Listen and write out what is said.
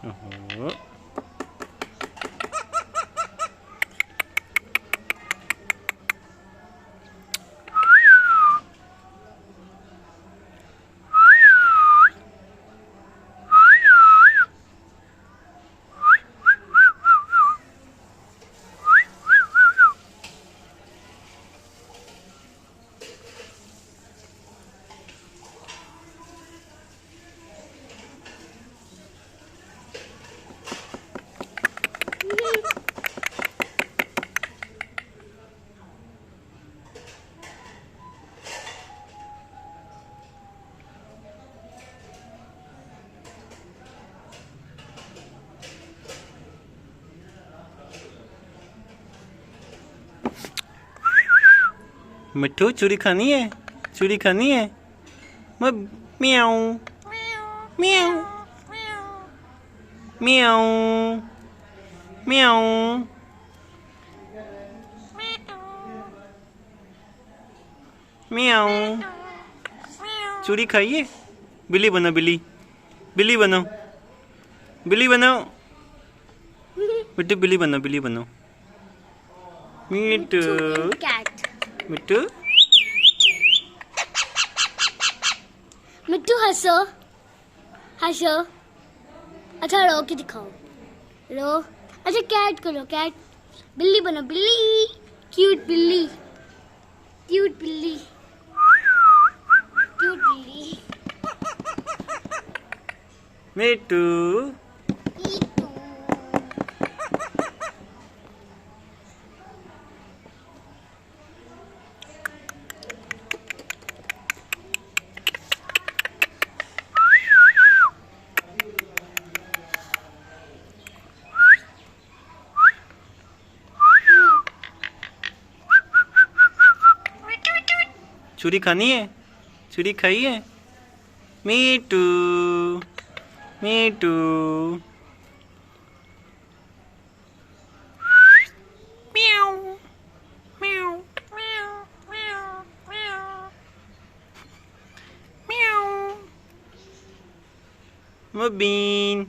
ओहो। मिट्ठू चूड़ी खानी है? चूड़ी खानी है? म्याऊ म्याऊ म्याऊ म्याऊ म्याऊ। चूड़ी खाइए। बिल्ली बनो, बिल्ली बिल्ली बनो, बिल्ली बनो। मिट्टू बिल्ली बनो, बिल्ली बनो। मिट्टू मिट्टू मिट्टू हंसो हंसो। अच्छा रो के दिखाओ, रो। अच्छा कैट करो, कैट। बिल्ली बनो, बिल्ली। क्यूट बिल्ली, क्यूट बिल्ली, क्यूट बिल्ली। मिट्टू चूड़ी खानी है? चूड़ी खाई है? मिट्टू मिट्टू म्याऊ म्याऊ म्याऊ म्याऊ म्याऊ म्याऊ। मबीन